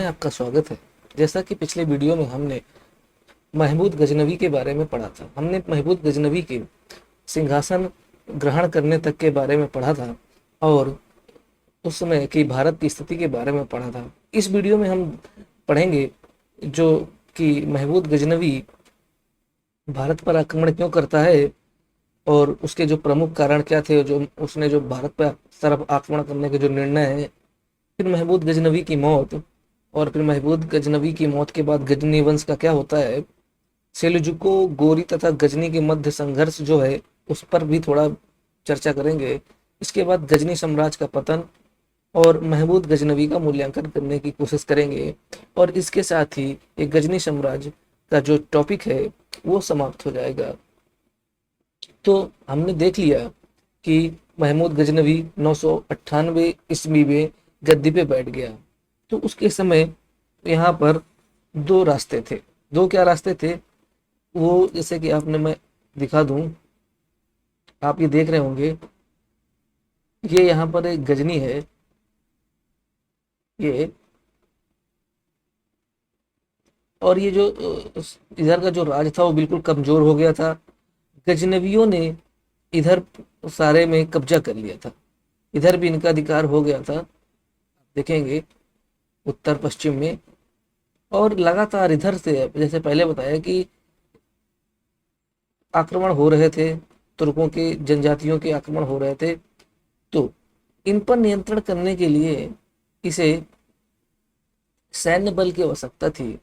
आपका स्वागत है। जैसा कि पिछले वीडियो में हमने महमूद गजनवी के बारे में पढ़ा था। हमने महमूद गजनवी के सिंहासन ग्रहण करने तक के बारे में पढ़ा था और उस समय की भारत की स्थिति के बारे में पढ़ा था। इस वीडियो में हम पढ़ेंगे जो कि महमूद गजनवी भारत पर आक्रमण क्यों करता है और उसके जो प्रमुख कारण क्या थे, जो उसने जो भारत पर तरफ आक्रमण करने के जो निर्णय है, फिर महमूद गजनवी की मौत, और फिर महमूद गजनवी की मौत के बाद गजनी वंश का क्या होता है, सेल्जुको गोरी तथा गजनी के मध्य संघर्ष जो है उस पर भी थोड़ा चर्चा करेंगे। इसके बाद गजनी साम्राज्य का पतन और महमूद गजनवी का मूल्यांकन करने की कोशिश करेंगे, और इसके साथ ही एक गजनी साम्राज्य का जो टॉपिक है वो समाप्त हो जाएगा। तो हमने देख लिया कि महमूद गजनवी 998 ईस्वी में गद्दी पे बैठ गया। तो उसके समय यहाँ पर दो रास्ते थे। दो क्या रास्ते थे वो, जैसे कि आपने मैं दिखा दूं, आप ये देख रहे होंगे, ये यहाँ पर एक गजनी है, ये, और ये जो इधर का जो राज था वो बिल्कुल कमजोर हो गया था। गजनवियों ने इधर सारे में कब्जा कर लिया था, इधर भी इनका अधिकार हो गया था, देखेंगे उत्तर पश्चिम में। और लगातार इधर से, जैसे पहले बताया कि आक्रमण हो रहे थे, तुर्कों के जनजातियों के आक्रमण हो रहे थे, तो इन पर नियंत्रण करने के लिए इसे सैन्य बल की आवश्यकता थी।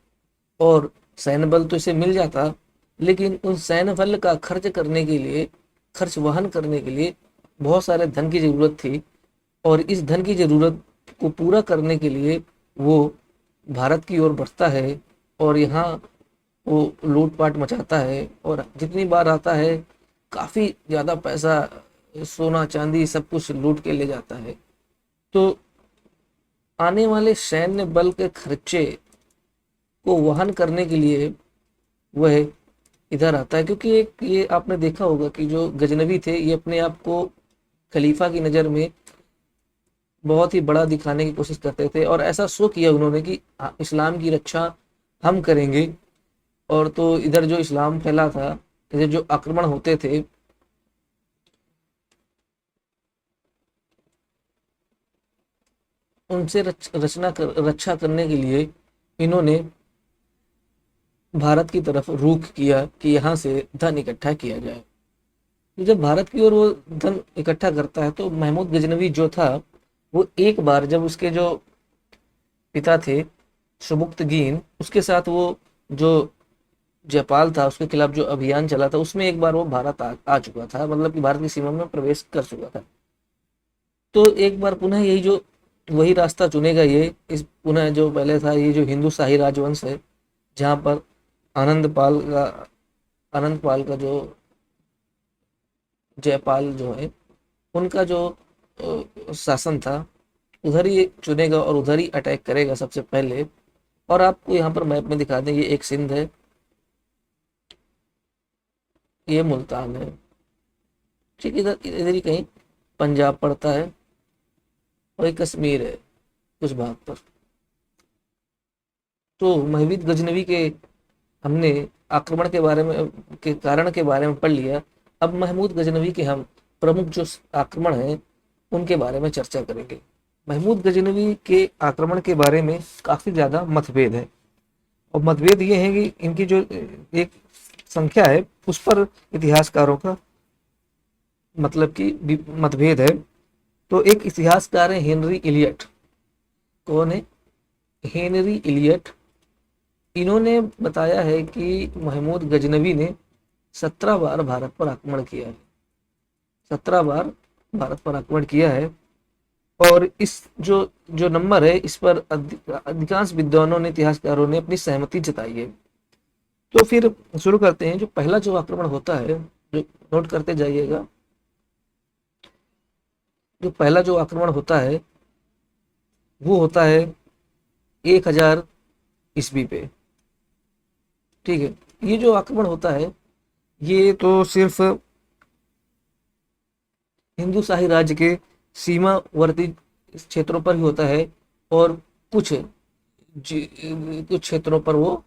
और सैन्य बल तो इसे मिल जाता, लेकिन उन सैन्य बल का खर्च करने के लिए, खर्च वहन करने के लिए बहुत सारे धन की जरूरत थी। और इस धन की जरूरत को पूरा करने के लिए वो भारत की ओर बढ़ता है और यहाँ वो लूटपाट मचाता है, और जितनी बार आता है काफी ज्यादा पैसा, सोना चांदी सब कुछ लूट के ले जाता है। तो आने वाले सैन्य बल के खर्चे को वहन करने के लिए वह इधर आता है, क्योंकि एक ये आपने देखा होगा कि जो गजनवी थे ये अपने आप को खलीफा की नज़र में बहुत ही बड़ा दिखाने की कोशिश करते थे, और ऐसा शो किया उन्होंने कि इस्लाम की रक्षा हम करेंगे। और तो इधर जो इस्लाम फैला था, इधर जो आक्रमण होते थे, उनसे रक्षा करने के लिए इन्होंने भारत की तरफ रुख किया कि यहाँ से धन इकट्ठा किया जाए। तो जब भारत की ओर वो धन इकट्ठा करता है, तो महमूद गजनवी जो था वो एक बार, जब उसके जो पिता थे सुबुक्तगीन, उसके साथ वो जो जयपाल था उसके खिलाफ जो अभियान चला था, उसमें एक बार वो भारत आ चुका था, मतलब कि भारत की सीमा में प्रवेश कर चुका था। तो एक बार पुनः यही जो वही रास्ता चुनेगा, ये इस पुनः जो पहले था, ये जो हिंदू शाही राजवंश है, जहाँ पर आनंद पाल का जो जयपाल जो है उनका जो शासन था, उधर ही चुनेगा और उधर ही अटैक करेगा सबसे पहले। और आपको यहाँ पर मैप में दिखा दें, ये एक सिंध है, ये मुल्तान है, ठीक, इधर इधर ही कहीं पंजाब पड़ता है, और ये कश्मीर है कुछ भाग पर। तो महमूद गजनवी के हमने आक्रमण के बारे में, के कारण के बारे में पढ़ लिया। अब महमूद गजनवी के हम प्रमुख जो आक्रमण हैं उनके बारे में चर्चा करेंगे। महमूद गजनवी के आक्रमण के बारे में काफी ज्यादा मतभेद है, और मतभेद ये है कि इनकी जो एक संख्या है उस पर इतिहासकारों का मतलब कि मतभेद है। तो एक इतिहासकार है हेनरी इलियट। कौन है? Henry Elliot. इन्होंने बताया है कि महमूद गजनवी ने 17 बार भारत पर आक्रमण किया है, 17 बार भारत पर आक्रमण किया है। और इस जो जो नंबर है, इस पर अधिकांश विद्वानों ने, इतिहासकारों ने अपनी सहमति जताई है। तो फिर शुरू करते हैं। जो पहला जो आक्रमण होता है, जो नोट करते जाइएगा, जो पहला जो आक्रमण होता है वो होता है 1000 ईस्वी पे, ठीक है। ये जो आक्रमण होता है ये तो सिर्फ हिंदू शाही राज्य के सीमावर्ती क्षेत्रों पर ही होता है, और कुछ कुछ क्षेत्रों पर वो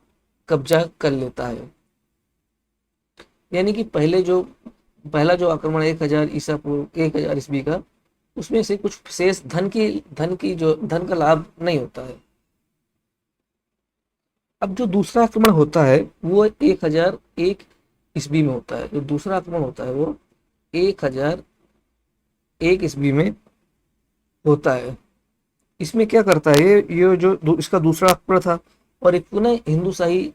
कब्जा कर लेता है। यानी कि पहला जो आक्रमण 1000 ईसा पूर्व 1000 ईस्वी का, उसमें से कुछ शेष धन की जो धन का लाभ नहीं होता है। अब जो दूसरा आक्रमण होता है वो 1001 ईस्वी में होता है। जो दूसरा आक्रमण होता है वो 1001 ईस्वी में होता है। इसमें क्या करता है ये जो इसका दूसरा आक्रमण था, और एक पुनः हिंदूशाही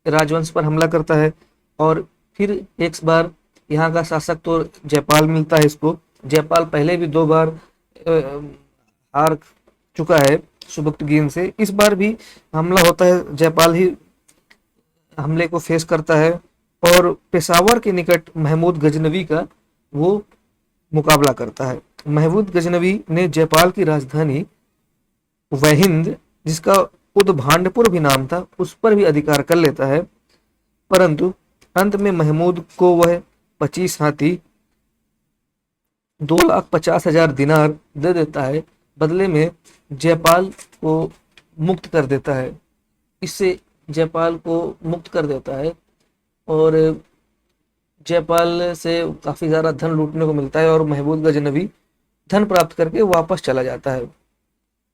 राजवंश पर हमला करता है। और फिर एक बार यहाँ का शासक तो जयपाल मिलता है इसको। जयपाल पहले भी 2 बार हार चुका है सुबुक्तगीन से। इस बार भी हमला होता है, जयपाल ही हमले को फेस करता है, और पेशावर के निकट महमूद गजनवी का वो मुकाबला करता है। महमूद गजनवी ने जयपाल की राजधानी वहिंद, जिसका उदभांडपुर भी नाम था, उस पर भी अधिकार कर लेता है। परंतु अंत में महमूद को वह 25 हाथी 2,50,000 दिनार दे देता है, बदले में जयपाल को मुक्त कर देता है। इससे जयपाल को मुक्त कर देता है और जयपाल से काफ़ी ज़्यादा धन लूटने को मिलता है, और महमूद गजनवी धन प्राप्त करके वापस चला जाता है।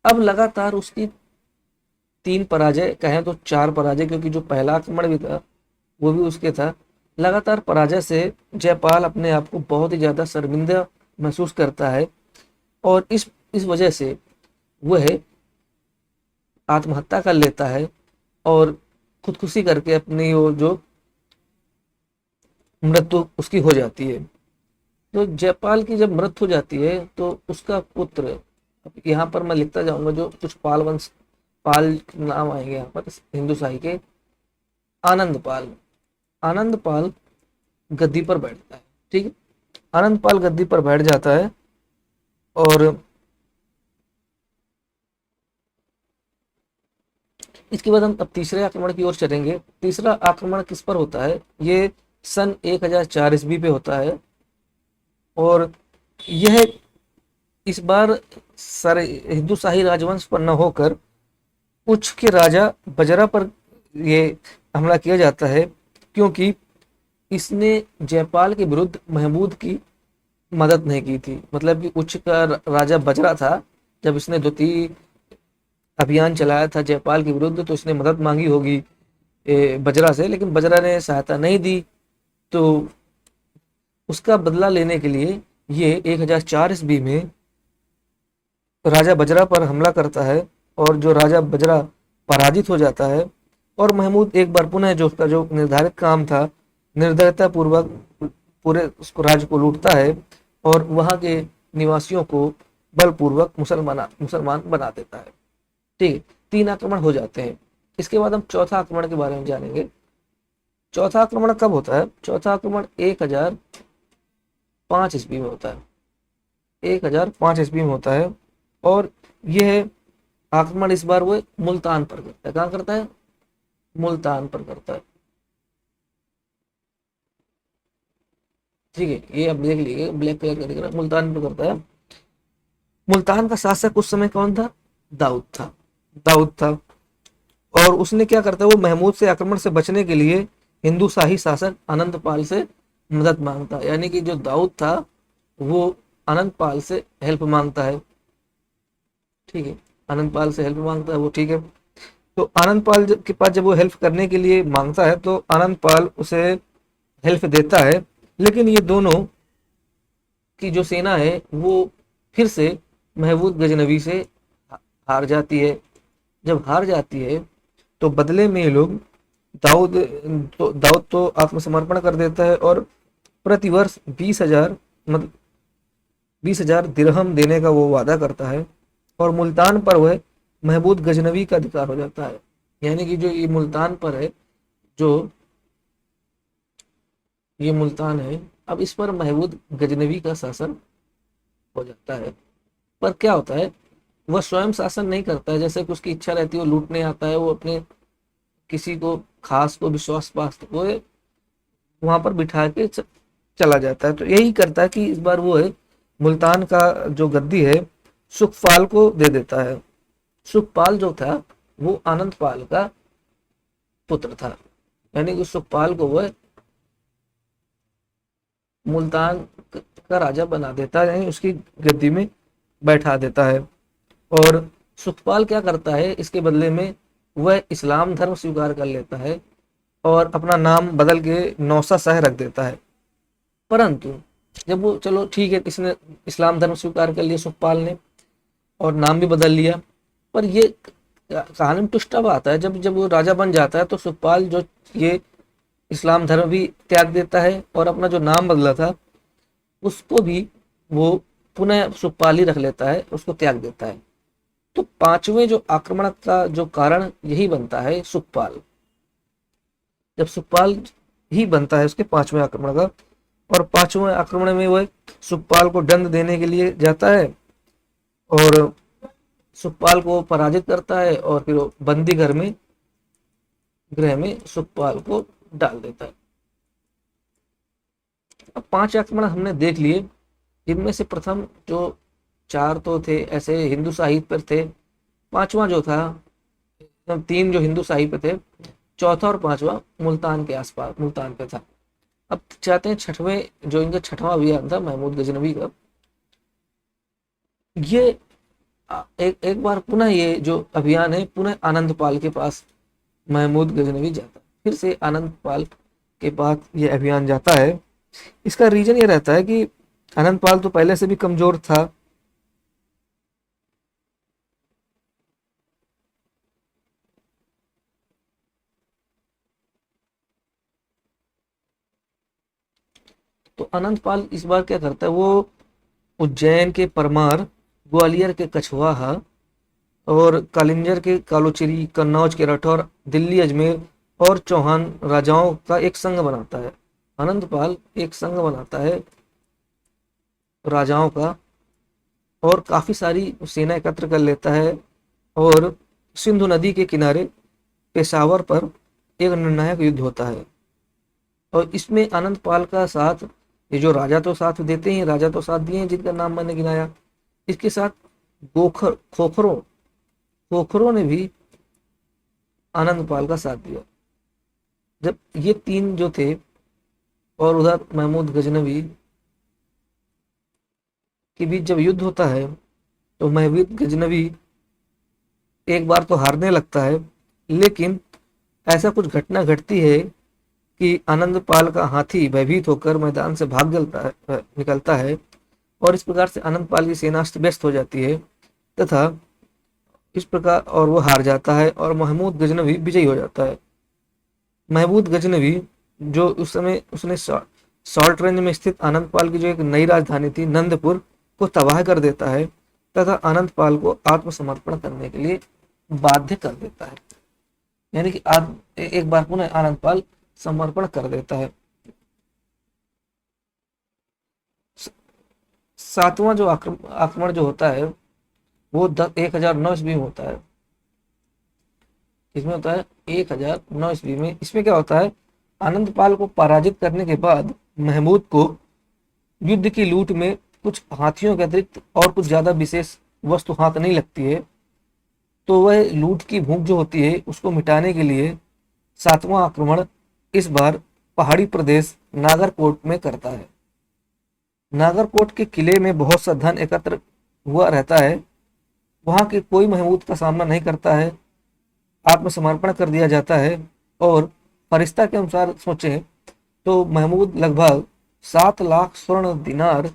अब लगातार उसकी 3 पराजय, कहें तो 4 पराजय, क्योंकि जो पहला आक्रमण भी था वो भी उसके था। लगातार पराजय से जयपाल अपने आप को बहुत ही ज़्यादा शर्मिंदा महसूस करता है, और इस वजह से वह आत्महत्या कर लेता है और खुदकुशी करके अपनी वो जो मृत्यु उसकी हो जाती है। तो जयपाल की जब मृत्यु हो जाती है तो उसका पुत्र, यहाँ पर मैं लिखता जाऊंगा जो कुछ पाल नाम आएंगे यहाँ पर हिंदू शाही के। आनंद पाल गद्दी पर बैठता है। ठीक है, आनंद पाल गद्दी पर बैठ जाता है, और इसके बाद हम अब तीसरे आक्रमण की ओर चलेंगे। तीसरा आक्रमण किस पर होता है? ये सन 1004 ईस्वी पे होता है, और यह इस बार सारे हिंदू शाही राजवंश पर न होकर उच्च के राजा बजरा पर ये हमला किया जाता है, क्योंकि इसने जयपाल के विरुद्ध महमूद की मदद नहीं की थी। मतलब कि उच्च का राजा बजरा था, जब इसने द्वितीय अभियान चलाया था जयपाल के विरुद्ध, तो इसने मदद मांगी होगी बजरा से, लेकिन बजरा ने सहायता नहीं दी। तो उसका बदला लेने के लिए ये 1004 ईस्वी में राजा बजरा पर हमला करता है, और जो राजा बजरा पराजित हो जाता है, और महमूद एक बार पुनः जो उसका जो निर्धारित काम था निर्दयता पूर्वक पूरे उसको राज्य को लूटता है, और वहाँ के निवासियों को बलपूर्वक मुसलमान बना देता है। ठीक है, 3 आक्रमण हो जाते हैं। इसके बाद हम चौथा आक्रमण के बारे में जानेंगे। चौथा आक्रमण कब होता है? चौथा आक्रमण 1005 ईस्वी में होता है। 1005 ईस्वी में होता है, और यह आक्रमण इस बार वो मुल्तान पर करता है। कहाँ करता है? मुल्तान पर करता है। ठीक है, ये अब देख लीजिए, ब्लैक कलर का दिख रहा है, मुल्तान पर करता है। मुल्तान का शासक उस समय कौन था? दाऊद था। और उसने क्या करता है, वो महमूद से आक्रमण से बचने के लिए हिंदू शाही शासक आनंदपाल से मदद मांगता है। यानी कि जो दाऊद था वो आनंदपाल से हेल्प मांगता है। ठीक है, आनंदपाल से हेल्प मांगता है वो। ठीक है, तो आनंदपाल के पास जब वो हेल्प करने के लिए मांगता है तो आनंदपाल उसे हेल्प देता है, लेकिन ये दोनों की जो सेना है वो फिर से महमूद गजनवी से हार जाती है। जब हार जाती है तो बदले में ये लोग दाऊद तो आत्मसमर्पण कर देता है, और प्रतिवर्ष 20,000 मतलब 20,000 दिरहम देने का वो वादा करता है, और मुल्तान पर वह महमूद गजनवी का अधिकार हो जाता है। यानी कि जो ये मुल्तान पर है, जो ये मुल्तान है, अब इस पर महमूद गजनवी का शासन हो जाता है। पर क्या होता है, वह स्वयं शासन नहीं करता है। जैसे कि उसकी इच्छा रहती है वो लूटने आता है, वो अपने किसी को खास को विश्वास पास को वहां पर बिठा के चला जाता है। तो यही करता है कि इस बार वो है मुल्तान का जो गद्दी है सुखपाल को दे देता है। सुखपाल जो था वो आनंद पाल का पुत्र था, यानी कि सुखपाल को वह मुल्तान का राजा बना देता है, यानी उसकी गद्दी में बैठा देता है। और सुखपाल क्या करता है इसके बदले में, वह इस्लाम धर्म स्वीकार कर लेता है और अपना नाम बदल के नौसा शाह रख देता है। परंतु जब वो, चलो ठीक है, किसने इस्लाम धर्म स्वीकार कर लिया सुखपाल ने और नाम भी बदल लिया, पर ये कहानी में ट्विस्ट अब आता है, जब जब वो राजा बन जाता है तो सुखपाल जो ये इस्लाम धर्म भी त्याग देता है और अपना जो नाम बदला था उसको भी वो पुनः सुखपाल ही रख लेता है, उसको त्याग देता है। तो पांचवें जो आक्रमण का जो कारण यही बनता है सुखपाल, जब सुखपाल ही बनता है उसके पांचवें आक्रमण का। और पांचवें आक्रमण में वह सुखपाल को दंड देने के लिए जाता है और सुखपाल को पराजित करता है और फिर वो बंदी घर में, गृह में सुखपाल को डाल देता है। अब 5 आक्रमण हमने देख लिए, जिनमें से प्रथम जो 4 तो थे ऐसे हिंदू साहित्य पर थे, पांचवा जो था, 3 जो हिंदू साहित्य पे थे, चौथा और पांचवा मुल्तान के आसपास, मुल्तान पे था। अब चाहते हैं छठवें, जो इनका छठवां अभियान था महमूद गजनवी का, ये एक बार पुनः ये जो अभियान है पुनः आनंद पाल के पास महमूद गजनवी जाता है, फिर से आनंद पाल के पास ये अभियान जाता है। इसका रीजन ये रहता है कि आनंद पाल तो पहले से भी कमजोर था, तो आनंद पाल इस बार क्या करता है, वो उज्जैन के परमार, ग्वालियर के कछवाहा और कालिंजर के कालोचिरी, कन्नौज के राठौर, दिल्ली अजमेर और चौहान राजाओं का एक संघ बनाता है। आनंद पाल एक संघ बनाता है राजाओं का और काफी सारी सेना एकत्र कर लेता है और सिंधु नदी के किनारे पेशावर पर एक निर्णायक युद्ध होता है। और इसमें आनंद पाल का साथ, ये जो राजा तो साथ देते हैं, राजा तो साथ दिए हैं जिनका नाम मैंने गिनाया, इसके साथ खोखरों खोखरों ने भी आनंद पाल का साथ दिया। जब ये 3 जो थे और उधर महमूद गजनवी के बीच जब युद्ध होता है तो महमूद गजनवी एक बार तो हारने लगता है, लेकिन ऐसा कुछ घटना घटती है कि आनंद पाल का हाथी भयभीत होकर मैदान से भाग निकलता है और इस प्रकार से आनंद पाल की सेना अस्त व्यस्त हो जाती है तथा इस प्रकार और वो हार जाता है और महमूद गजनवी विजयी हो जाता है। महमूद गजनवी जो उस समय उसने सॉल्ट रेंज में स्थित आनंद पाल की जो एक नई राजधानी थी नंदपुर को तबाह कर देता है तथा आनंद पाल को आत्मसमर्पण करने के लिए बाध्य कर देता है, यानी कि एक बार पुनः आनंद पाल समर्पण कर देता है। 7वां जो आक्रमण जो होता है वो 1009 ईस्वी में होता है। इसमें होता है 1009 ईस्वी में। इसमें क्या होता है, आनंद पाल को पराजित करने के बाद महमूद को युद्ध की लूट में कुछ हाथियों के अतिरिक्त और कुछ ज्यादा विशेष वस्तु हाथ नहीं लगती है, तो वह लूट की भूख जो होती है उसको मिटाने के लिए 7वां आक्रमण इस बार पहाड़ी प्रदेश नागरकोट में करता है। नागरकोट के किले में बहुत सा धन एकत्र हुआ रहता है, वहां के कोई महमूद का सामना नहीं करता है, आत्मसमर्पण कर दिया जाता है। और फरिश्ता के अनुसार सोचें तो महमूद लगभग 7 लाख स्वर्ण दिनार,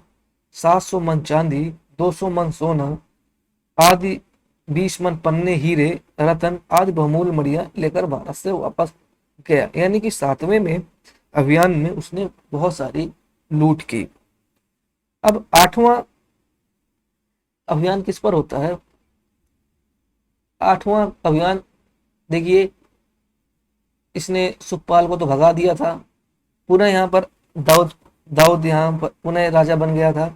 700 मन चांदी, 200 मन सोना आदि, 20 मन पन्ने हीरे रतन आदि बहुमूल्य मड़िया लेकर भारत से वापस गया, यानी कि 7वें में अभियान में उसने बहुत सारी लूट की। अब 8वां अभियान किस पर होता है, 8वां अभियान देखिए, इसने सुखपाल को तो भगा दिया था, पुनः यहाँ पर दाऊद दाऊद यहाँ पर पुनः राजा बन गया था,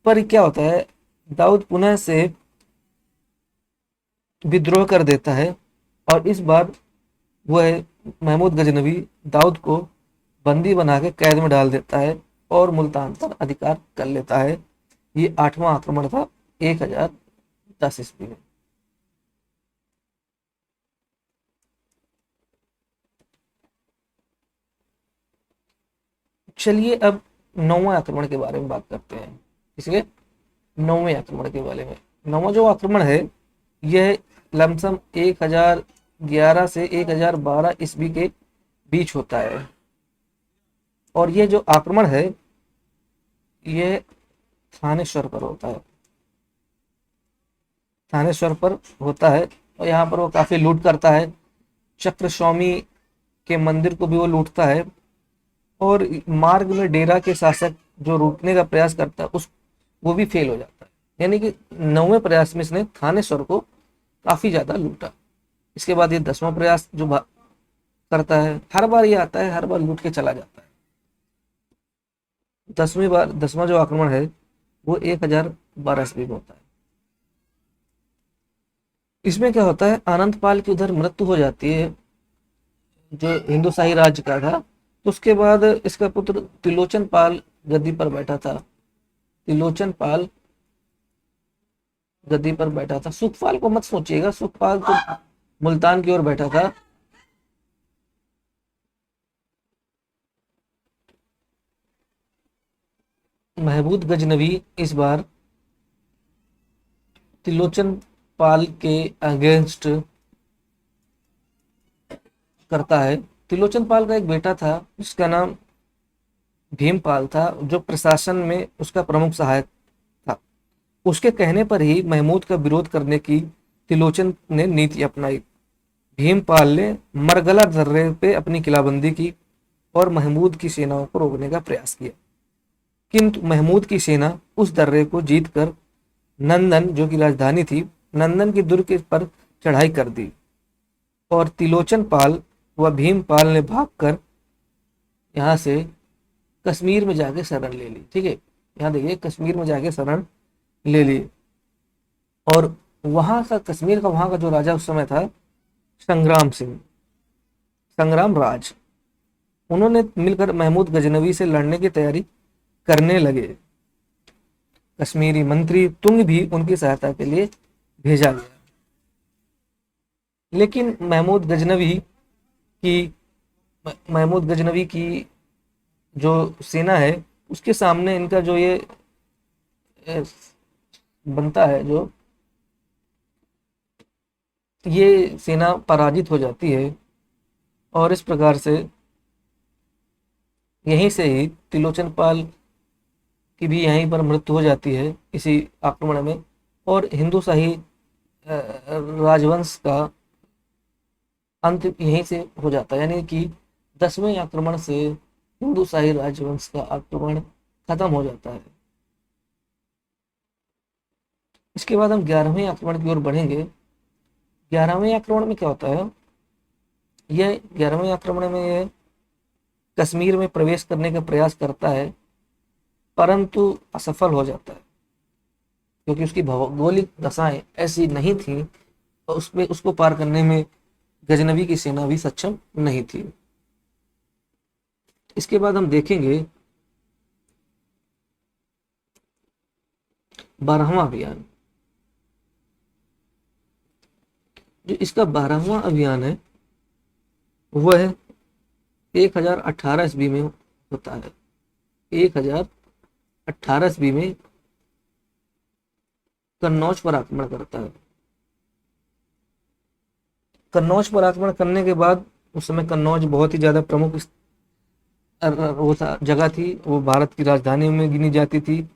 पर क्या होता है, दाऊद पुनः से विद्रोह कर देता है और इस बार वह महमूद गजनवी दाऊद को बंदी बना के कैद में डाल देता है और मुल्तान पर अधिकार कर लेता है। ये 8वां आक्रमण था 1010 ईस्वी में। चलिए अब 9वें आक्रमण के बारे में बात करते हैं। इसके 9वें आक्रमण के बारे में। 9वां जो आक्रमण है यह लमसम 1011 से 1012 ईस्वी के बीच होता है। और ये जो आक्रमण है ये थानेश्वर पर होता है। थानेश्वर पर होता है और यहाँ पर वो काफी लूट करता है। चक्र स्वामी के मंदिर को भी वो लूटता है और मार्ग में डेरा के शासक जो रोकने का प्रयास करता है उस वो भी फेल हो जाता है। यानी कि 9वें प्रयास में इसने थानेश्वर को काफी ज्यादा लूटा। इसके बाद ये 10वां प्रयास जो करता है, हर बार ये आता है, हर बार लूट के चला जाता है। 10वां जो आक्रमण है वो 1012 ईस्वी में होता है। इसमें क्या होता है, आनंद पाल की उधर मृत्यु हो जाती है जो हिंदू शाही राज्य का था। तो उसके बाद इसका पुत्र त्रिलोचन पाल गद्दी पर बैठा था। त्रिलोचन पाल गद्दी पर बैठा था। सुखपाल को मत सोचिएगा, सुखपाल तो मुल्तान की ओर बैठा था। महमूद गजनवी इस बार त्रिलोचन पाल के अगेंस्ट करता है। त्रिलोचन पाल का एक बेटा था जिसका नाम भीमपाल था, जो प्रशासन में उसका प्रमुख सहायक था। उसके कहने पर ही महमूद का विरोध करने की त्रिलोचन ने नीति अपनाई। भीमपाल ने मरगला दर्रे पे अपनी किलाबंदी की और महमूद की सेनाओं को रोकने का प्रयास किया, किंतु महमूद की सेना उस दर्रे को जीतकर नंदन, जो कि राजधानी थी, नंदन के दुर्ग पर चढ़ाई कर दी और त्रिलोचन पाल व भीमपाल ने भागकर यहाँ से कश्मीर में जाके शरण ले ली। ठीक है, यहाँ देखिए कश्मीर में जाके शरण ले ली। और वहां का कश्मीर का वहां का जो राजा उस समय था संग्राम सिंह, संग्राम राज, उन्होंने मिलकर महमूद गजनवी से लड़ने की तैयारी करने लगे। कश्मीरी मंत्री तुंग भी उनकी सहायता के लिए भेजा गया, लेकिन महमूद गजनवी की जो सेना है उसके सामने इनका जो ये बनता है, जो ये सेना पराजित हो जाती है। और इस प्रकार से यहीं से ही त्रिलोचन पाल की भी यहीं पर मृत्यु हो जाती है इसी आक्रमण में। और हिंदू शाही राजवंश का अंत यहीं से हो जाता है, यानी कि 10वें आक्रमण से हिंदू शाही राजवंश का आक्रमण खत्म हो जाता है। इसके बाद हम 11वें आक्रमण की ओर बढ़ेंगे। 11वें आक्रमण में क्या होता है, यह 11वें आक्रमण में यह कश्मीर में प्रवेश करने का प्रयास करता है परंतु असफल हो जाता है, क्योंकि उसकी भौगोलिक दशाएं ऐसी नहीं थी और उसमें उसको पार करने में गजनवी की सेना भी सक्षम नहीं थी। इसके बाद हम देखेंगे 12वां अभियान। जो इसका 12वां अभियान है वह 1018 ईस्वी में होता है। 1018 ईस्वी में कन्नौज पर आक्रमण करता है। कन्नौज पर आक्रमण करने के बाद, उस समय कन्नौज बहुत ही ज्यादा प्रमुख वो जगह थी, वो भारत की राजधानी में गिनी जाती थी।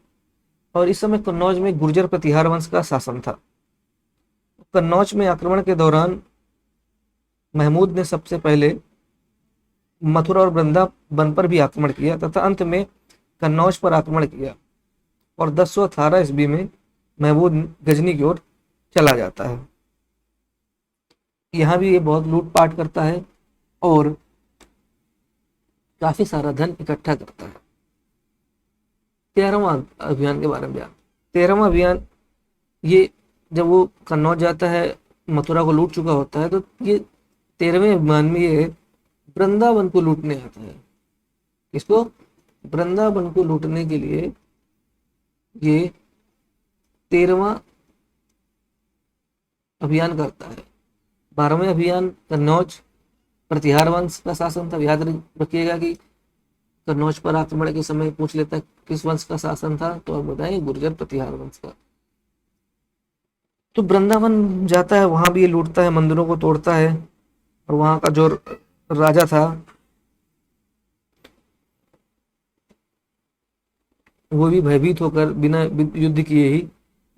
और इस समय कन्नौज में गुर्जर प्रतिहार वंश का शासन था। कन्नौज में आक्रमण के दौरान महमूद ने सबसे पहले मथुरा और वृंदावन पर भी आक्रमण किया तथा अंत में कन्नौज पर आक्रमण किया और 1018 ईस्वी में महमूद गजनी की ओर चला जाता है। यहाँ भी ये बहुत लूटपाट करता है और काफी सारा धन इकट्ठा करता है। 13वां अभियान के बारे में बयान। 13वां अभियान, ये जब वो कन्नौज जाता है, मथुरा को लूट चुका होता है, तो ये 13वें अभियान में ये वृंदावन को लूटने आता है। इसको वृंदावन को लूटने के लिए ये 13वां अभियान करता है। 12वें अभियान कन्नौज प्रतिहार वंश का शासन था। याद रखिएगा कि कन्नौज पर आक्रमण के समय पूछ लेता है किस वंश का शासन था, तो आप बताएं गुर्जर प्रतिहार वंश का। तो वृंदावन जाता है, वहां भी ये लूटता है, मंदिरों को तोड़ता है, और वहां का जो राजा था वो भी भयभीत होकर बिना युद्ध किए ही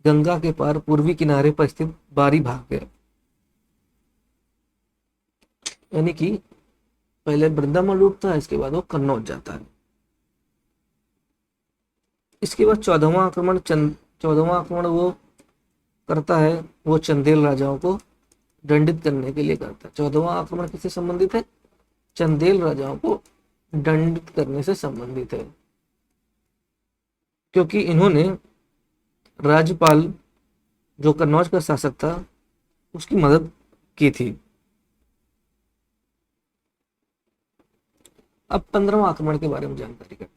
गंगा के पार पूर्वी किनारे पर स्थित बारी भाग गया। यानी कि पहले वृंदावन लूटता है, इसके बाद वो कन्नौज जाता है। इसके बाद 14वां आक्रमण वो करता है, वो चंदेल राजाओं को दंडित करने के लिए करता है। 14वां आक्रमण किससे संबंधित है? चंदेल राजाओं को दंडित करने से संबंधित है, क्योंकि इन्होंने राज्यपाल जो कन्नौज का शासक था उसकी मदद की थी। अब 15वां आक्रमण के बारे में जानकारी करते हैं।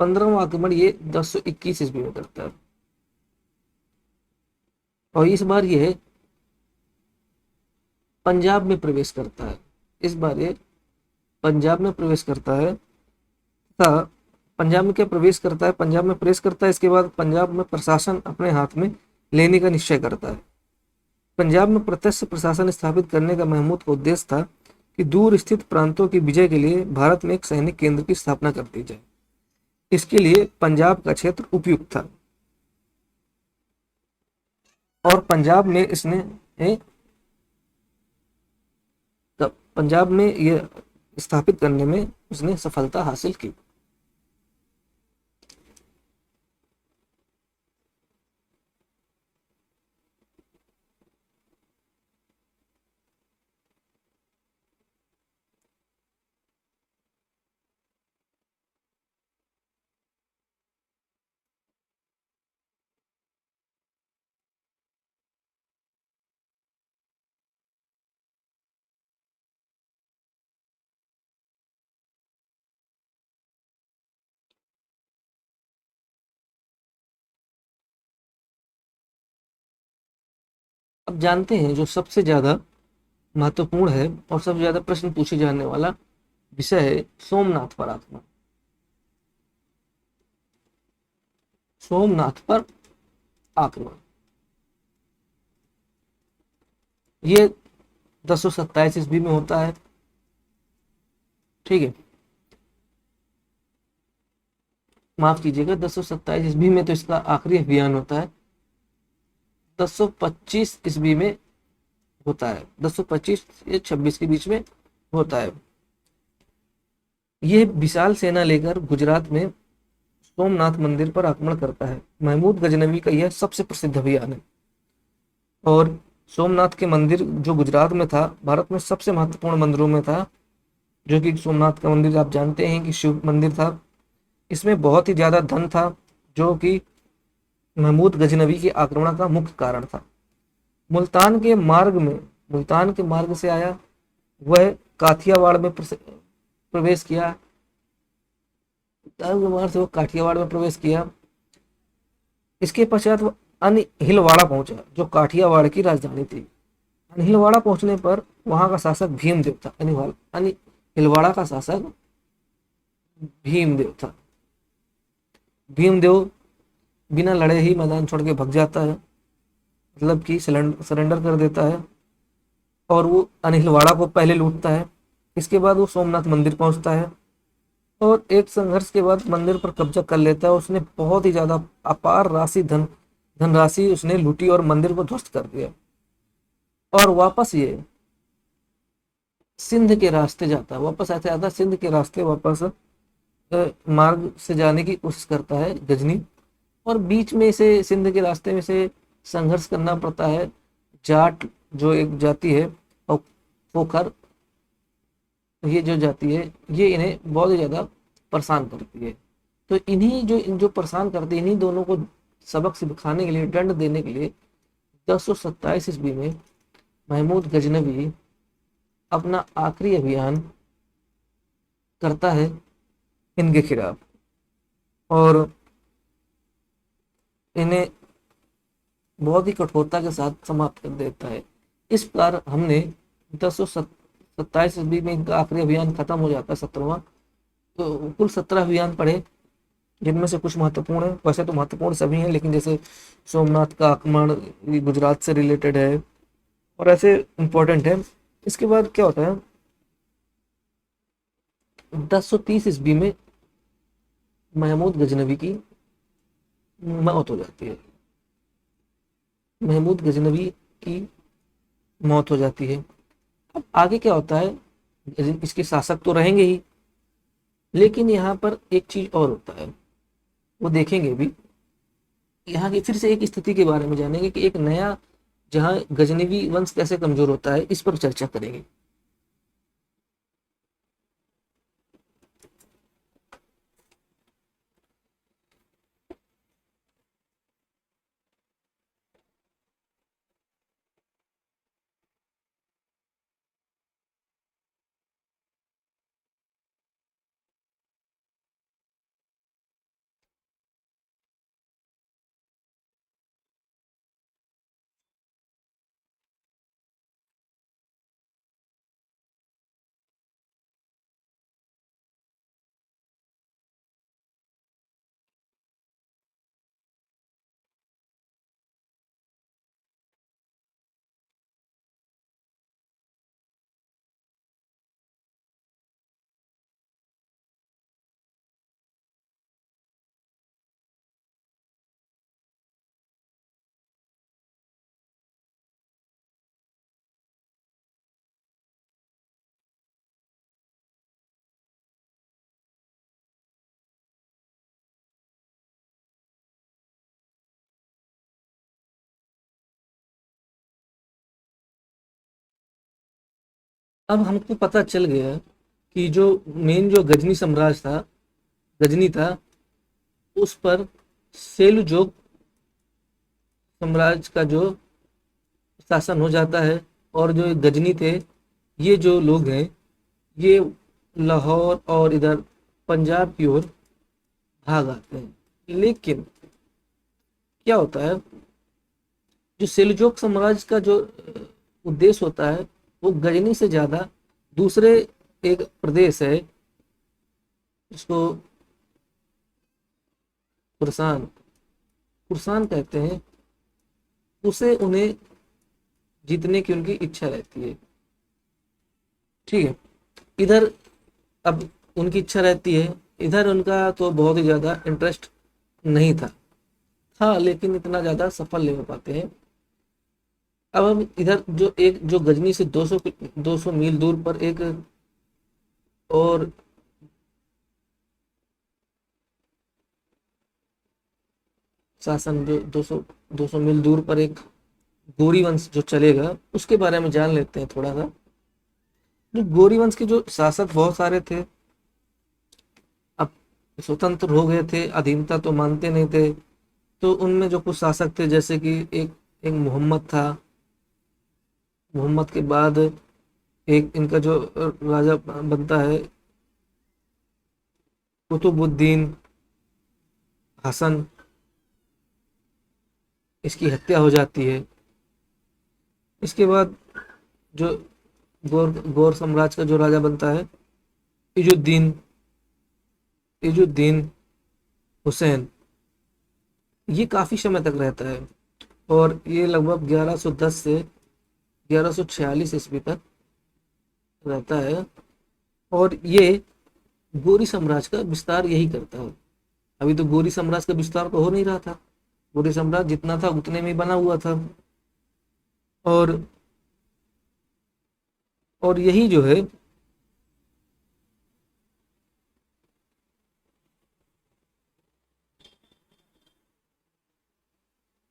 15वां आक्रमण ये 1021 ईस्वी में करता है, और इस बार ये पंजाब में प्रवेश करता है। इस बार ये पंजाब में प्रवेश करता है, तथा पंजाब में क्या प्रवेश करता है, पंजाब में प्रवेश करता है, इसके बाद पंजाब में प्रशासन अपने हाथ में लेने का निश्चय करता है। पंजाब में प्रत्यक्ष प्रशासन स्थापित करने का महमूद का उद्देश्य था कि दूर स्थित प्रांतों की विजय के लिए भारत में एक सैनिक केंद्र की स्थापना कर दी जाए। इसके लिए पंजाब का क्षेत्र उपयुक्त था, और पंजाब में इसने पंजाब में यह स्थापित करने में उसने सफलता हासिल की। अब जानते हैं जो सबसे ज्यादा महत्वपूर्ण है और सबसे ज्यादा प्रश्न पूछे जाने वाला विषय है सोमनाथ पर आक्रमण। सोमनाथ पर आक्रमण ये 1027 ईस्वी में होता है। ठीक है, माफ कीजिएगा, 1027 ईस्वी में तो इसका आखिरी अभियान होता है। 1025 ईस्वी में होता है, 1025 या 26 के बीच में होता है। यह विशाल सेना लेकर गुजरात में सोमनाथ मंदिर पर आक्रमण करता है। महमूद गजनवी का यह सबसे प्रसिद्ध अभियान है, और सोमनाथ के मंदिर जो गुजरात में था, भारत में सबसे महत्वपूर्ण मंदिरों में था, जो कि सोमनाथ का मंदिर आप जानते हैं कि शिव मंदिर था। इसमें बहुत ही ज्यादा धन था, जो कि महमूद गजनवी के आक्रमण का मुख्य कारण था। मुल्तान के मार्ग से आया, वह काठियावाड़ में प्रवेश किया। मार्ग से वो काठियावाड़ में प्रवेश किया। इसके पश्चात वो अनहिलवाड़ा पहुंचा, जो काठियावाड़ की राजधानी थी। अनहिलवाड़ा पहुंचने पर वहां का शासक भीमदेव था। अनहिलवाड़ा का शासक भीमदेव था। भीमदेव बिना लड़े ही मैदान छोड़ के भग जाता है, मतलब कि सरेंडर कर देता है, और वो अनहिलवाड़ा को पहले लूटता है। इसके बाद वो सोमनाथ मंदिर पहुंचता है, और एक संघर्ष के बाद मंदिर पर कब्जा कर लेता है। उसने बहुत ही ज्यादा अपार धनराशि उसने लूटी और मंदिर को ध्वस्त कर दिया, और वापस ये सिंध के रास्ते जाता है। वापस ऐसे आता है सिंध के रास्ते, वापस मार्ग से जाने की कोशिश करता है गजनी, और बीच में से सिंध के रास्ते में से संघर्ष करना पड़ता है। जाट जो एक जाति है, और पोखर, ये जो जाति है, ये इन्हें बहुत ही ज्यादा परेशान करती है। तो जो परेशान करती है, इन्हीं दोनों को सबक सिखाने के लिए, दंड देने के लिए 1027 ईस्वी में महमूद गजनवी अपना आखिरी अभियान करता है इनके खिलाफ, और इन्हें बहुत ही कठोरता के साथ समाप्त कर देता है। इस प्रकार हमने 1027 ईस्वी में इनका आखिरी अभियान खत्म हो जाता है, 17वां। तो कुल 17 अभियान पढ़े, जिनमें से कुछ महत्वपूर्ण है, वैसे तो महत्वपूर्ण सभी हैं, लेकिन जैसे सोमनाथ का आक्रमण ये गुजरात से रिलेटेड है और ऐसे इम्पोर्टेंट है। इसके बाद क्या होता है, 1030 ईस्वी में महमूद गजनवी की मौत हो जाती है। महमूद गजनवी की मौत हो जाती है। अब आगे क्या होता है, इसके शासक तो रहेंगे ही, लेकिन यहाँ पर एक चीज और होता है, वो देखेंगे भी। यहाँ की फिर से एक स्थिति के बारे में जानेंगे कि एक नया, जहाँ गजनवी वंश कैसे कमजोर होता है, इस पर चर्चा करेंगे। अब हमको पता चल गया कि जो मेन जो गजनी साम्राज्य था, गजनी था, उस पर सेलुजोग साम्राज्य का जो शासन हो जाता है। और जो गजनी थे, ये जो लोग हैं, ये लाहौर और इधर पंजाब की ओर भाग आते हैं। लेकिन क्या होता है, जो सेलजोक साम्राज्य का जो उद्देश्य होता है, वो गजनी से ज्यादा दूसरे एक प्रदेश है, जिसको खुरसान खुरसान कहते हैं, उसे उन्हें जीतने की उनकी इच्छा रहती है। ठीक है, इधर अब उनकी इच्छा रहती है, इधर उनका तो बहुत ही ज्यादा इंटरेस्ट नहीं था लेकिन इतना ज्यादा सफल नहीं हो पाते हैं। अब हम इधर जो एक जो गजनी से 200 मील दूर पर एक और शासन, जो 200 मील दूर पर एक गोरी वंश जो चलेगा, उसके बारे में जान लेते हैं थोड़ा सा। जो गोरी वंश के जो शासक बहुत सारे थे, अब स्वतंत्र हो गए थे, अधीनता तो मानते नहीं थे। तो उनमें जो कुछ शासक थे, जैसे कि एक मोहम्मद था। मोहम्मद के बाद एक इनका जो राजा बनता है, कुतुबुद्दीन हसन, इसकी हत्या हो जाती है। इसके बाद जो गौर गौर साम्राज्य का जो राजा बनता है, इजुद्दीन इजुद्दीन हुसैन, ये काफी समय तक रहता है और ये लगभग 1110 से 1146 ईस्वी तक रहता है। और ये गोरी साम्राज्य का विस्तार यही करता है। अभी तो गोरी साम्राज्य का विस्तार तो हो नहीं रहा था, गोरी साम्राज्य जितना था उतने में ही बना हुआ था। और यही जो है,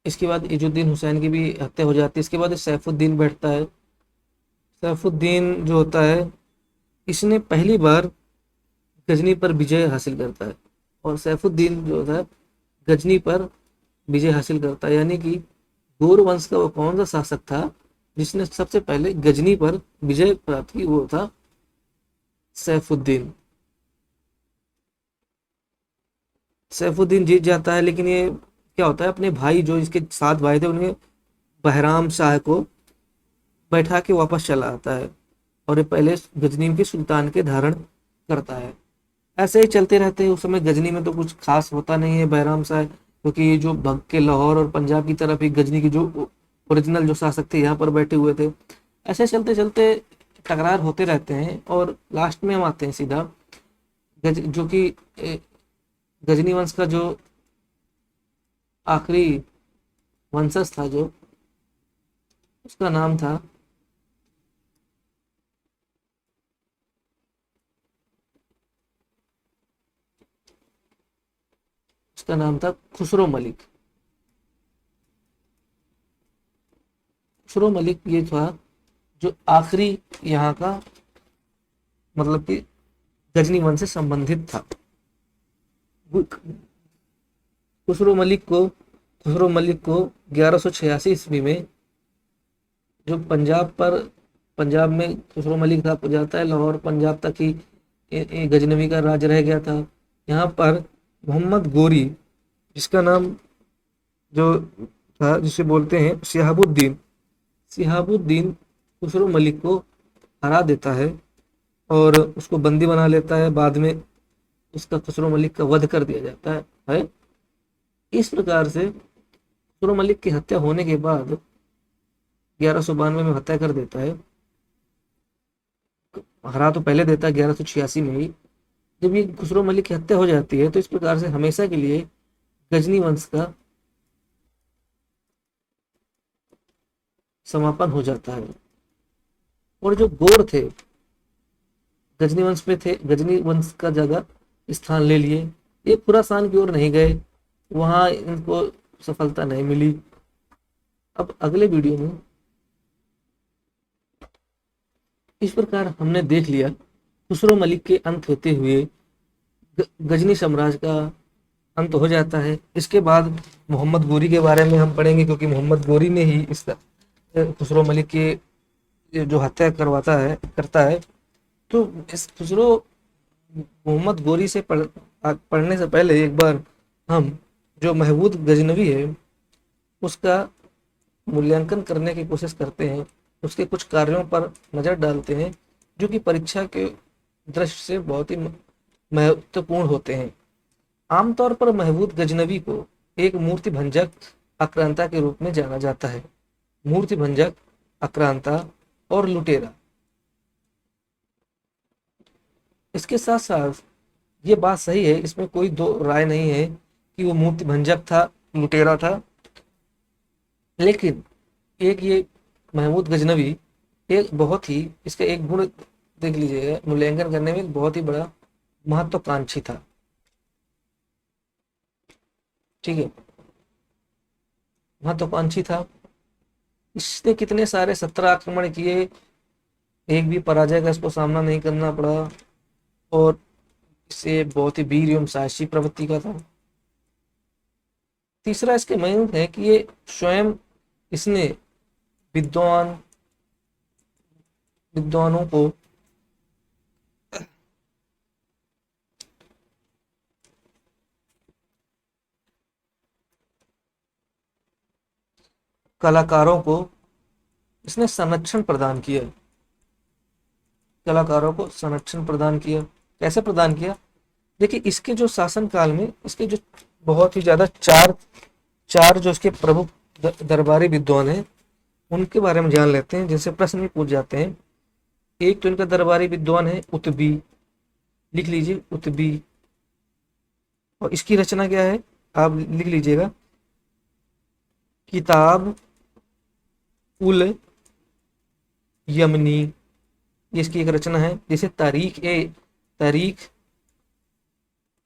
इसके बाद इजुद्दीन हुसैन की भी हत्या हो जाती है। इसके बाद सैफुद्दीन बैठता है। सैफुद्दीन जो होता है, इसने पहली बार गजनी पर विजय हासिल करता है। और सैफुद्दीन जो होता है, गजनी पर विजय हासिल करता है, यानी कि गौर वंश का वो कौन सा शासक था जिसने सबसे पहले गजनी पर विजय प्राप्त की, वो था सैफुद्दीन। सैफुद्दीन जीत जाता है, लेकिन ये क्या होता है, अपने भाई जो इसके 7 भाई थे, उन्हें बहराम शाह को बैठा के वापस चला आता है और ये पहले गजनी के सुल्तान के धारण करता है। ऐसे ही चलते रहते हैं। उस समय गजनी में तो कुछ खास होता नहीं है, बहराम सा है, क्योंकि ये जो भग के लाहौर और पंजाब की तरफ ही गजनी की जो ओरिजिनल जो शासक थे यहाँ पर बैठे हुए थे। ऐसे चलते चलते टकरार होते रहते हैं और लास्ट में हम आते हैं सीधा गज जो कि गजनी वंश का जो आखिरी वंशज था, जो उसका नाम था, उसका नाम था खुसरो मलिक। खुसरो मलिक ये था जो आखिरी यहाँ का, मतलब कि गजनी वंश से संबंधित था। खुसरो मलिक को 1186 ईस्वी में, जो पंजाब में खुसरो मलिक था, जाता है लाहौर पंजाब तक ही गजनवी का राज रह गया था। यहाँ पर मोहम्मद गोरी, जिसका नाम जो था, जिसे बोलते हैं सिहाबुद्दीन खुसरो मलिक को हरा देता है और उसको बंदी बना लेता है। बाद में उसका खुसरो मलिक का वध कर दिया जाता है। इस प्रकार से खुसरो मलिक की हत्या होने के बाद 1192 में हत्या कर देता है। हरा तो पहले देता है 1186 में ही। जब ये खुसरो मलिक की हत्या हो जाती है तो इस प्रकार से हमेशा के लिए गजनी वंश का समापन हो जाता है। और जो गोर थे, गजनी वंश में थे, गजनी वंश का जगह स्थान ले लिए, ये खुरासान की ओर नहीं गए, वहां इनको सफलता नहीं मिली। अब अगले वीडियो में इस प्रकार हमने देख लिया खुसरो मलिक के अंत होते हुए गजनी साम्राज्य का अंत हो जाता है। इसके बाद मोहम्मद गोरी के बारे में हम पढ़ेंगे, क्योंकि मोहम्मद गोरी ने ही इस खुसरो मलिक के जो हत्या करता है। तो इस खुसरो मोहम्मद गोरी से पढ़ने से पहले एक बार हम जो महमूद गजनवी है उसका मूल्यांकन करने की कोशिश करते हैं, उसके कुछ कार्यों पर नजर डालते हैं जो कि परीक्षा के दृष्टि से बहुत ही महत्वपूर्ण होते हैं। आमतौर पर महमूद गजनवी को एक मूर्ति भंजक आक्रांता के रूप में जाना जाता है। मूर्ति भंजक, आक्रांता और लुटेरा। इसके साथ साथ ये बात सही है, इसमें कोई दो राय नहीं है कि वो मूर्ति भंजक था, लुटेरा था। लेकिन एक ये महमूद गजनवी एक बहुत ही, इसका एक गुण देख लीजिएगा, मूल्यांकन करने में बहुत ही बड़ा महत्वाकांक्षी था। ठीक है, महत्वाकांक्षी था। इसने कितने सारे 17 आक्रमण किए, एक भी पराजय का इसको सामना नहीं करना पड़ा, और इसे बहुत ही वीर एवं साहसी प्रवृत्ति का था। तीसरा इसके महत्व है कि ये स्वयं, इसने विद्वानों को कलाकारों को इसने संरक्षण प्रदान किया। कलाकारों को संरक्षण प्रदान किया। कैसे प्रदान किया? देखिए, इसके जो शासन काल में इसके जो बहुत ही ज्यादा चार चार जो इसके प्रमुख दरबारी विद्वान हैं उनके बारे में जान लेते हैं, जिनसे प्रश्न भी पूछ जाते हैं। एक तो इनका दरबारी विद्वान है उतबी, लिख लीजिए उतबी। और इसकी रचना क्या है आप लिख लीजिएगा, किताब उल यमनी। ये इसकी एक रचना है, जिसे तारीख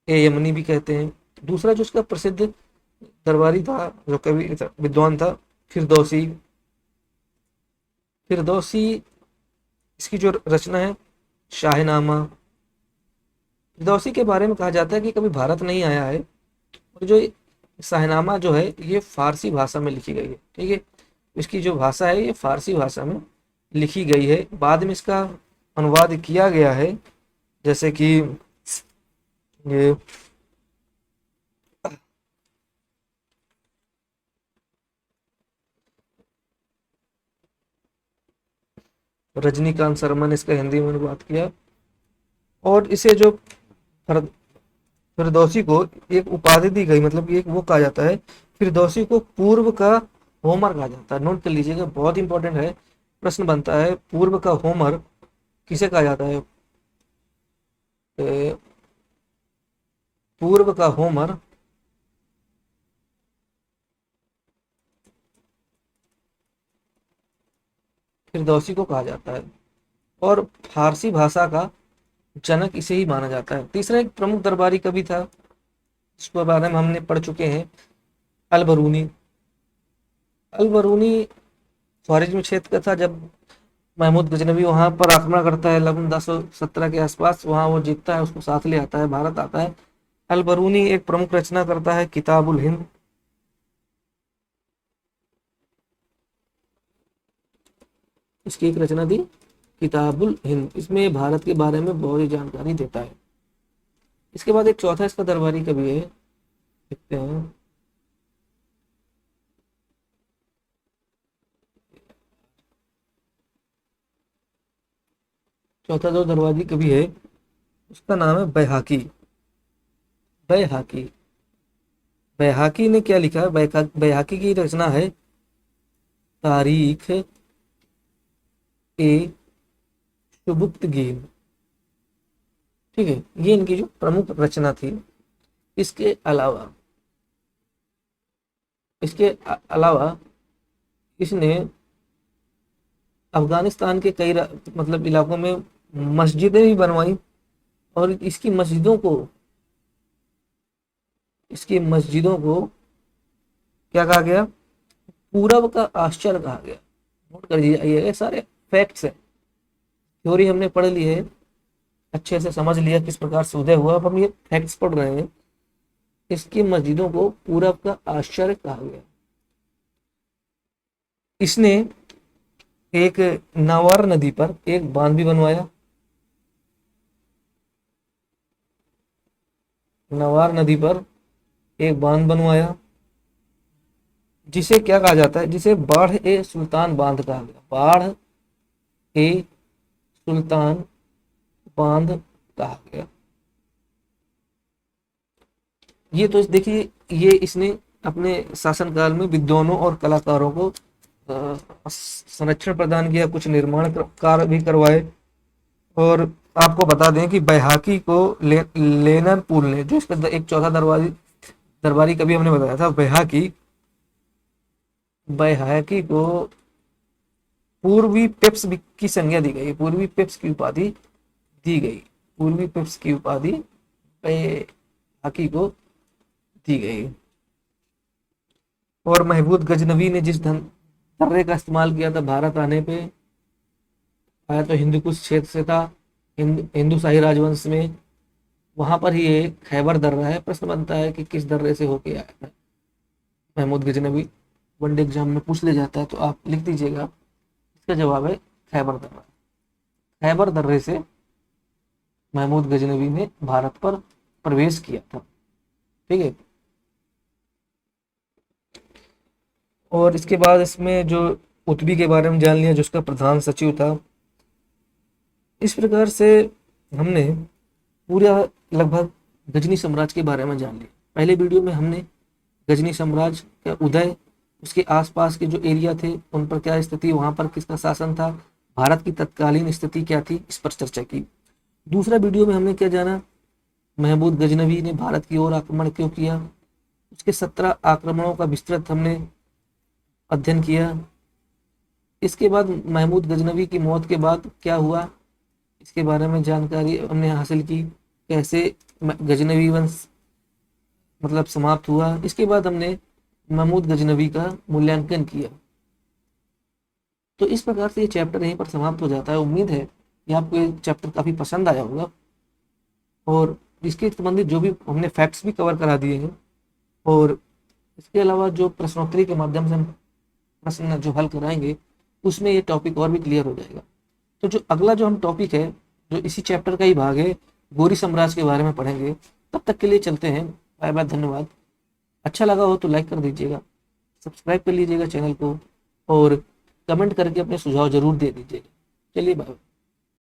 ए यमनी भी कहते हैं। दूसरा जो इसका प्रसिद्ध दरबारी था, जो कवि विद्वान था, फिरदौसी। फिरदौसी इसकी जो रचना है शाहनामा। फिरदौसी के बारे में कहा जाता है कि कभी भारत नहीं आया है, और जो शाहनामा जो है ये फारसी भाषा में लिखी गई है। ठीक है, इसकी जो भाषा है ये फारसी भाषा में लिखी गई है। बाद में इसका अनुवाद किया गया है, जैसे कि ये रजनीकांत शर्मा ने इसका हिंदी में अनुवाद किया। और इसे जो फर- फिरदौसी को एक उपाधि दी गई, मतलब कि एक वो कहा जाता है, फिरदौसी को पूर्व का होमर कहा जाता है। नोट कर लीजिएगा, बहुत इंपॉर्टेंट है। प्रश्न बनता है, पूर्व का होमर किसे कहा जाता है? ए, पूर्व का होमर फिरदौसी को कहा जाता है, और फारसी भाषा का जनक इसे ही माना जाता है। तीसरा एक प्रमुख दरबारी कवि था, जिसके बारे में हमने पढ़ चुके हैं, अल बरूनी। अल बरूनी ख्वारिज्मी क्षेत्र का था। जब महमूद गजनवी वहां पर आक्रमण करता है लगभग 1017 के आसपास, वहां वो जीतता है, उसको साथ ले आता है, भारत आता है। अल बरूनी एक प्रमुख रचना करता है, किताबुल हिंद। इसकी एक रचना दी, किताबुल हिंद। इसमें भारत के बारे में बहुत ही जानकारी देता है। इसके बाद एक चौथा इसका दरबारी कवि है, देखते हैं। चौथा जो दरबारी कवि है, उसका नाम है बैहाकी। बैहाकी। बैहाकी ने क्या लिखा है? बैहाकी की रचना है, तारीख ए सुबुक्तगीन। ठीक है, ये इनकी जो प्रमुख रचना थी। इसके अलावा इसके अलावा इसने अफगानिस्तान के कई मतलब इलाकों में मस्जिदें भी बनवाई, और इसकी मस्जिदों को क्या कहा गया? पूरब का आश्चर्य कहा गया। नोट कर लीजिए, ये सारे फैक्ट्स है। थ्योरी हमने पढ़ ली है, अच्छे से समझ लिया किस प्रकार से उदय हुआ, अब हम ये फैक्ट्स पढ़ रहे हैं। इसकी मस्जिदों को पूरब का आश्चर्य कहा गया। इसने एक नावार नदी पर एक बांध भी बनवाया। नवार नदी पर एक बांध बनवाया, जिसे क्या कहा जाता है? जिसे बाढ़ ए सुल्तान बांध कहा गया। बाढ़ ए सुल्तान बांध कहा गया। ये तो देखिए, ये इसने अपने शासनकाल में विद्वानों और कलाकारों को संरक्षण प्रदान किया, कुछ निर्माण कार्य भी करवाए। और आपको बता दें कि बैहाकी को लेनर पुल ने, जो इसका एक चौथा दरबारी कभी हमने बताया था, बैहाकी बैहाकी को पूर्वी पेप्स की संज्ञा दी गई, पूर्वी पेप्स की उपाधि दी गई। पूर्वी पेप्स की उपाधि बैहाकी को दी गई। और महमूद गजनवी ने जिस दर्रे का इस्तेमाल किया था भारत आने पे, आया तो हिंदू कुश क्षेत्र से था, हिंदू शाही राजवंश में। वहां पर ही ये खैबर दर्रा है। प्रश्न बनता है कि किस दर्रे से होके आया था महमूद गजनवी। वनडे एग्जाम में पूछ ले जाता है, तो आप लिख दीजिएगा। इसका जवाब है खैबर दर्रा। खैबर दर्रे से महमूद गजनवी ने भारत पर प्रवेश किया था। ठीक है। और इसके बाद इसमें जो उत्बी के बारे में जान लिया, जो उसका प्रधान सचिव था। इस प्रकार से हमने पूरा लगभग गजनी साम्राज्य के बारे में जान लिया। पहले वीडियो में हमने गजनी साम्राज्य का उदय, उसके आसपास के जो एरिया थे उन पर क्या स्थिति, वहां पर किसका शासन था, भारत की तत्कालीन स्थिति क्या थी, इस पर चर्चा की। दूसरा वीडियो में हमने क्या जाना? महमूद गजनवी ने भारत की ओर आक्रमण क्यों किया, उसके 17 आक्रमणों का विस्तृत हमने अध्ययन किया। इसके बाद महमूद गजनवी की मौत के बाद क्या हुआ, इसके बारे में जानकारी हमने हासिल की, कैसे गजनवी वंश मतलब समाप्त हुआ। इसके बाद हमने महमूद गजनवी का मूल्यांकन किया। तो इस प्रकार से ये चैप्टर यहीं पर समाप्त हो जाता है। उम्मीद है कि आपको ये चैप्टर काफी पसंद आया होगा, और इसके संबंधित जो भी हमने फैक्ट्स भी कवर करा दिए हैं, और इसके अलावा जो प्रश्नोत्तरी के माध्यम से हम प्रश्न जो हल कराएंगे, उसमें ये टॉपिक और भी क्लियर हो जाएगा। तो जो अगला जो हम टॉपिक है, जो इसी चैप्टर का ही भाग है, गौरी साम्राज्य के बारे में पढ़ेंगे। तब तक के लिए चलते हैं, बाय बाय, धन्यवाद। अच्छा लगा हो तो लाइक कर दीजिएगा, सब्सक्राइब कर लीजिएगा चैनल को, और कमेंट करके अपने सुझाव जरूर दे दीजिएगा। चलिए बाय।